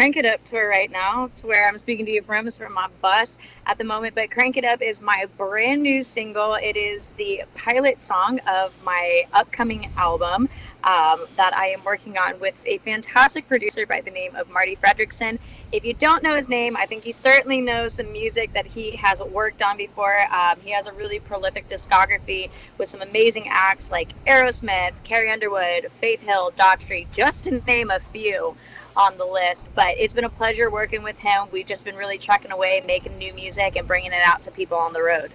Crank It Up tour right now. It's where I'm speaking to you from. It's from my bus at the moment. But Crank It Up is my brand new single. It is the pilot song of my upcoming album that I am working on with a fantastic producer by the name of Marty Fredrickson. If you don't know his name, I think you certainly know some music that he has worked on before. He has a really prolific discography with some amazing acts like Aerosmith, Carrie Underwood, Faith Hill, Daughtry, just to name a few on the list. But it's been a pleasure working with him. We've just been really trucking away, making new music and bringing it out to people on the road.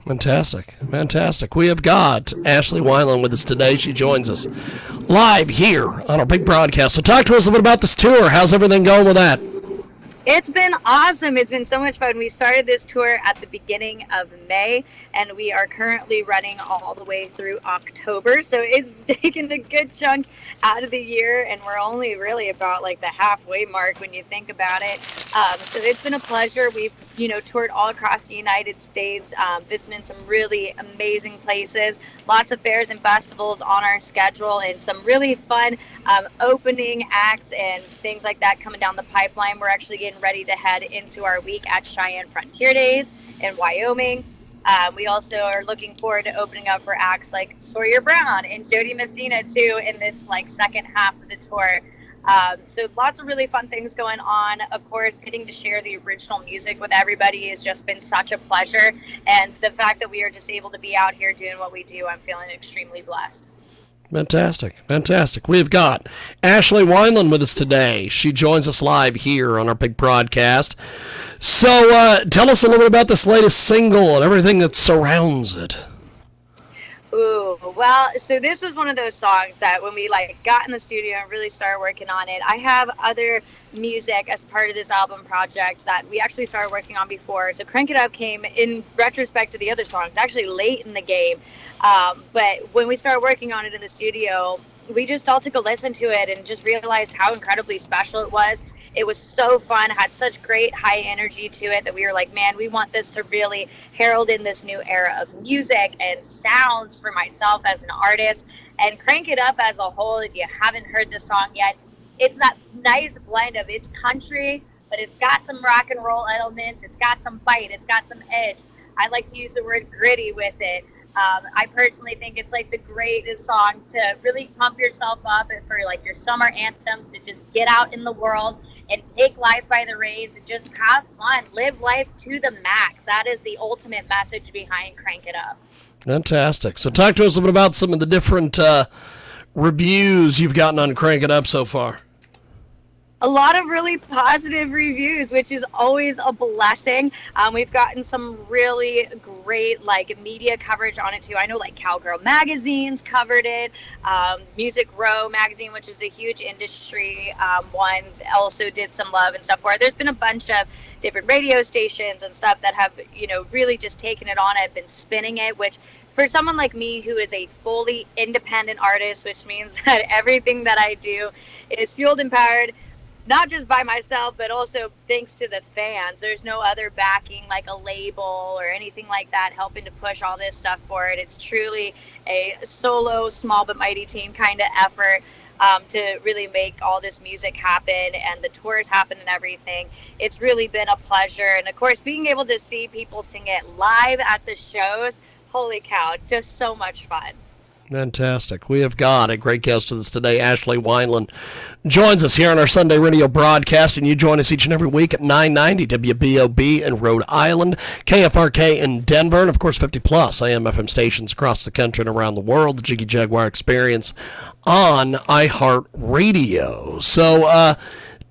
Fantastic. We have got Ashley Wineland with us today. She joins us live here on our big broadcast. So talk to us a little bit about this tour. How's everything going with that? It's been awesome. It's been so much fun. We started this tour at the beginning of May, and we are currently running all the way through October. So it's taken a good chunk out of the year, and we're only really about like the halfway mark when you think about it. So it's been a pleasure. We've, toured all across the United States, visiting some really amazing places, lots of fairs and festivals on our schedule, and some really fun opening acts and things like that coming down the pipeline. We're actually getting ready to head into our week at Cheyenne Frontier Days in Wyoming. We also are looking forward to opening up for acts like Sawyer Brown and Jody Messina too in this second half of the tour. So lots of really fun things going on. Of course, getting to share the original music with everybody has just been such a pleasure. And the fact that we are just able to be out here doing what we do, I'm feeling extremely blessed. Fantastic. We've got Ashley Wineland with us today. She joins us live here on our big broadcast. So tell us a little bit about this latest single and everything that surrounds it. Ooh, well, so this was one of those songs that when we got in the studio and really started working on it, I have other music as part of this album project that we actually started working on before. So Crank It Up came in retrospect to the other songs, actually late in the game. But when we started working on it in the studio, we just all took a listen to it and just realized how incredibly special it was. It was so fun, had such great high energy to it that we were like, man, we want this to really herald in this new era of music and sounds for myself as an artist. And Crank It Up as a whole, if you haven't heard this song yet, it's that nice blend of it's country, but it's got some rock and roll elements. It's got some bite. It's got some edge. I like to use the word gritty with it. I personally think it's the greatest song to really pump yourself up and for your summer anthems to just get out in the world and take life by the reins and just have fun, live life to the max. That is the ultimate message behind Crank It Up. Fantastic. So talk to us a bit about some of the different reviews you've gotten on Crank It Up so far. A lot of really positive reviews, which is always a blessing. We've gotten some really great media coverage on it too. I know Cowgirl Magazine's covered it. Music Row magazine, which is a huge industry one, also did some love and stuff for it. There's been a bunch of different radio stations and stuff that have really just taken it on and been spinning it, which for someone like me who is a fully independent artist, which means that everything that I do is fueled and powered not just by myself, but also thanks to the fans. There's no other backing like a label or anything like that helping to push all this stuff forward. It's truly a solo, small but mighty team kind of effort to really make all this music happen and the tours happen and everything. It's really been a pleasure. And of course, being able to see people sing it live at the shows, holy cow, just so much fun. Fantastic. We have got a great guest with us today. Ashley Wineland joins us here on our Sunday radio broadcast, and you join us each and every week at 990 WBOB in Rhode Island, KFRK in Denver, and of course 50-plus AM/FM stations across the country and around the world, the Jiggy Jaguar experience on iHeartRadio. So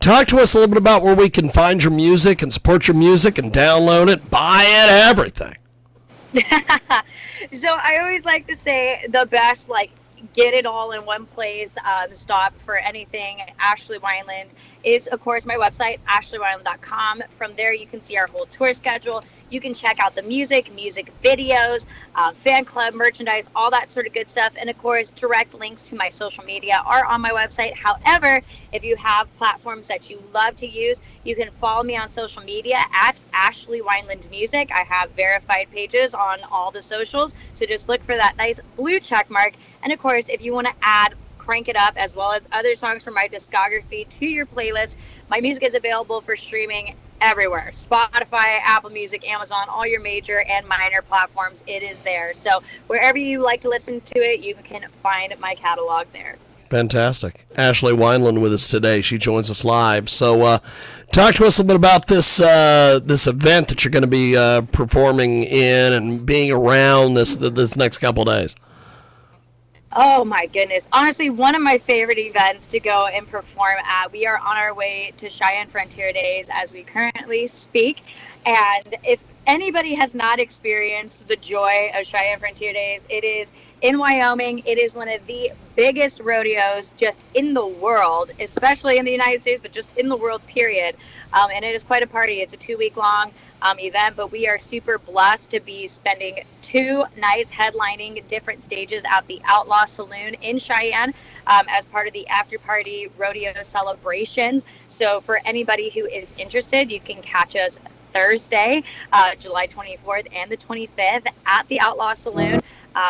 talk to us a little bit about where we can find your music and support your music and download it, buy it, everything. So I always like to say the best, get it all in one place, stop for anything. Ashley Wineland is, of course, my website, ashleywineland.com. From there, you can see our whole tour schedule. You can check out the music videos, fan club, merchandise, all that sort of good stuff. And, of course, direct links to my social media are on my website. However, if you have platforms that you love to use, you can follow me on social media at Ashley Wineland Music. I have verified pages on all the socials, so just look for that nice blue check mark. And, of course, if you want to add Crank It Up, as well as other songs from my discography to your playlist. My music is available for streaming everywhere. Spotify, Apple Music, Amazon, all your major and minor platforms, it is there. So wherever you like to listen to it, you can find my catalog there. Fantastic. Ashley Wineland with us today. She joins us live. So talk to us a bit about this this event that you're going to be performing in and being around this next couple of days. Oh my goodness. Honestly, one of my favorite events to go and perform at. We are on our way to Cheyenne Frontier Days as we currently speak. And if anybody has not experienced the joy of Cheyenne Frontier Days, it is in Wyoming. It is one of the biggest rodeos just in the world, especially in the United States, but just in the world, period. And it is quite a party. It's a 2-week-long event, but we are super blessed to be spending 2 nights headlining different stages at the Outlaw Saloon in Cheyenne as part of the after party rodeo celebrations. So for anybody who is interested, you can catch us Thursday, July 24th and the 25th at the Outlaw Saloon,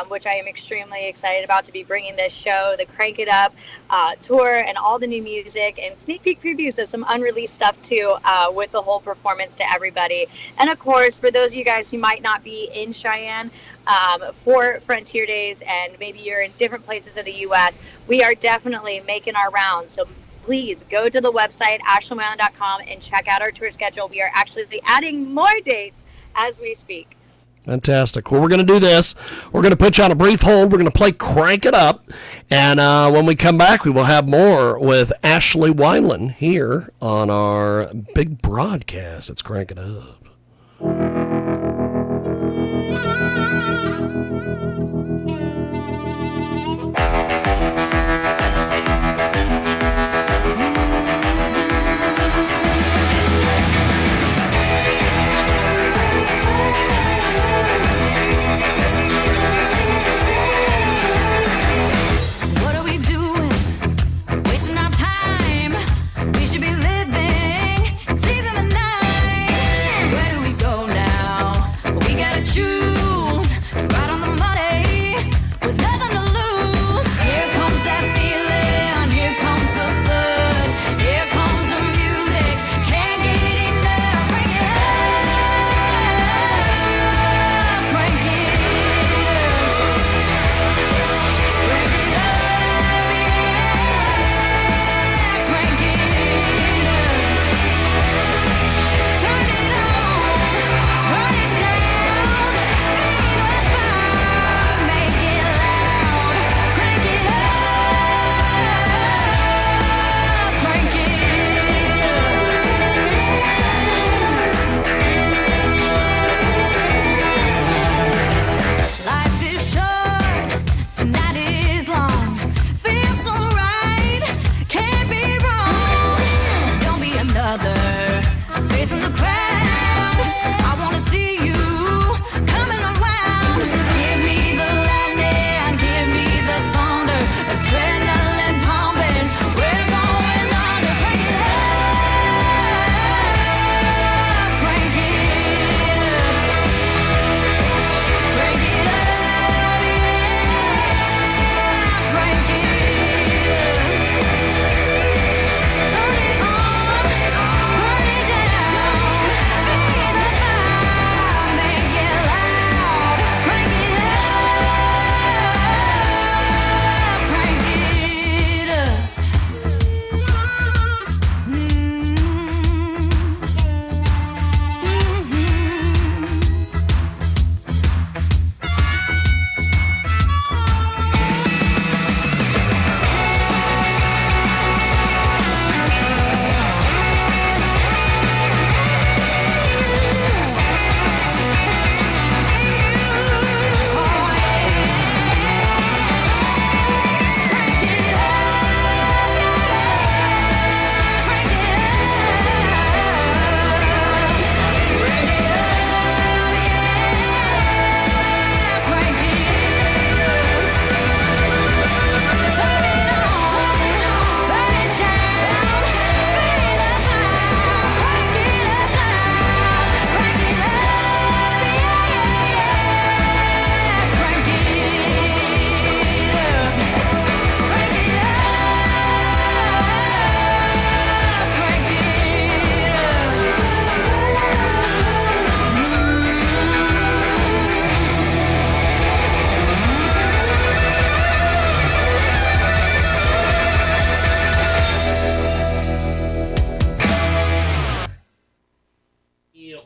which I am extremely excited about, to be bringing this show, the Crank It Up tour, and all the new music and sneak peek previews of some unreleased stuff too, with the whole performance to everybody. And of course, for those of you guys who might not be in Cheyenne for Frontier Days, and maybe you're in different places of the U.S., we are definitely making our rounds. So please go to the website, ashleywineland.com, and check out our tour schedule. We are actually adding more dates as we speak. Fantastic. Well, we're going to do this. We're going to put you on a brief hold. We're going to play Crank It Up. And when we come back, we will have more with Ashley Wineland here on our big broadcast. It's Crank It Up.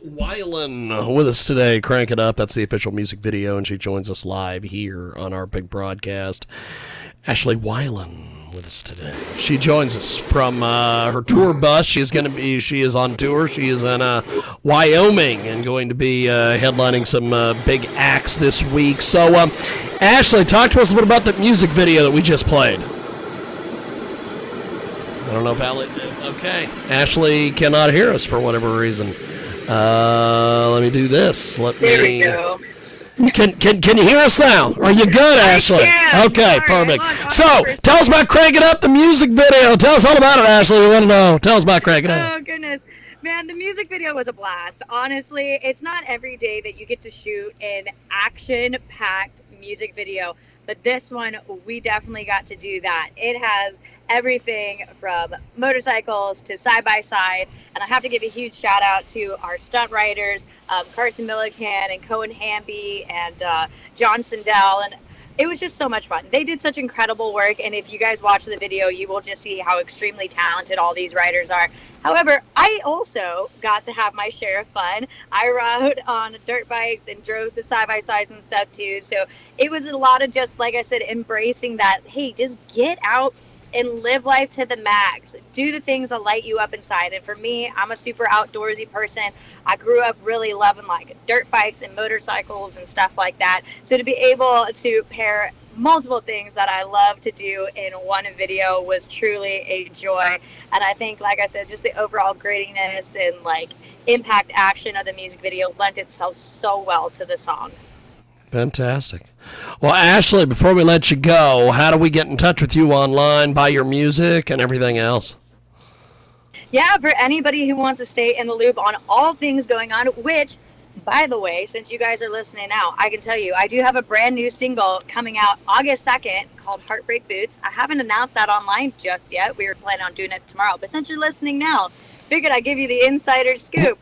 Wineland with us today. Crank It Up. That's the official music video, and she joins us live here on our big broadcast. Ashley Wineland with us today. She joins us from her tour bus. She is on tour. She is in Wyoming and going to be headlining some big acts this week. So, Ashley, talk to us a little bit about the music video that we just played. I don't know if okay. Ashley cannot hear us for whatever reason. Let me do this. There we go. Can you hear us now? Are you good, Ashley? Okay, perfect. So, tell us about Crank It Up, the music video. Tell us all about it, Ashley. We want to know. Tell us about Crank It Up. Oh, goodness. Man, the music video was a blast. Honestly, it's not every day that you get to shoot an action-packed music video, but this one, we definitely got to do that. It has everything from motorcycles to side-by-sides, and I have to give a huge shout-out to our stunt writers, Carson Millican and Cohen Hamby and John Sindell, and it was just so much fun. They did such incredible work, and if you guys watch the video, you will just see how extremely talented all these writers are. However, I also got to have my share of fun. I rode on dirt bikes and drove the side-by-sides and stuff too, so it was a lot of just, like I said, embracing that, hey, just get out and live life to the max. Do the things that light you up inside. And for me, I'm a super outdoorsy person. I grew up really loving like dirt bikes and motorcycles and stuff like that. So to be able to pair multiple things that I love to do in one video was truly a joy. And I think, like I said, just the overall grittiness and like impact action of the music video lent itself so well to the song. Fantastic. Well, Ashley, before we let you go, how do we get in touch with you online, buy your music, and everything else? Yeah, for anybody who wants to stay in the loop on all things going on, which, by the way, since you guys are listening now, I can tell you, I do have a brand new single coming out August 2nd called Heartbreak Boots. I haven't announced that online just yet. We were planning on doing it tomorrow, but since you're listening now, figured I'd give you the insider scoop.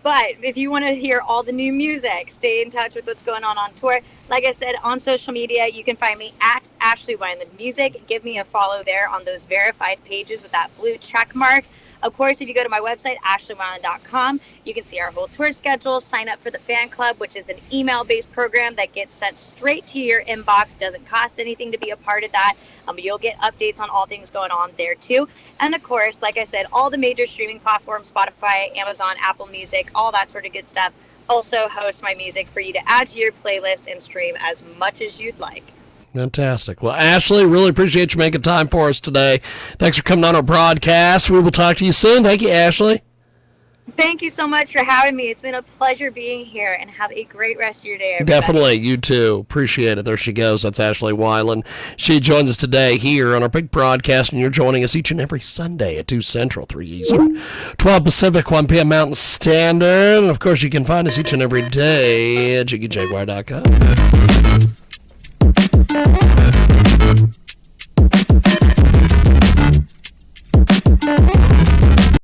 But if you want to hear all the new music, stay in touch with what's going on tour. Like I said, on social media, you can find me at Ashley Wineland Music. Give me a follow there on those verified pages with that blue check mark. Of course, if you go to my website, ashleywineland.com, you can see our whole tour schedule, sign up for the fan club, which is an email-based program that gets sent straight to your inbox. Doesn't cost anything to be a part of that. You'll get updates on all things going on there, too. And, of course, like I said, all the major streaming platforms, Spotify, Amazon, Apple Music, all that sort of good stuff, also host my music for you to add to your playlist and stream as much as you'd like. Fantastic. Well, Ashley, really appreciate you making time for us today. Thanks for coming on our broadcast. We will talk to you soon. Thank you, Ashley. Thank you so much for having me. It's been a pleasure being here, and have a great rest of your day, everybody. Definitely. You too. Appreciate it. There she goes. That's Ashley Wineland. She joins us today here on our big broadcast, and you're joining us each and every Sunday at 2 Central, 3 Eastern, 12 Pacific, 1 p.m. Mountain Standard. And, of course, you can find us each and every day at JiggyJaguar.com.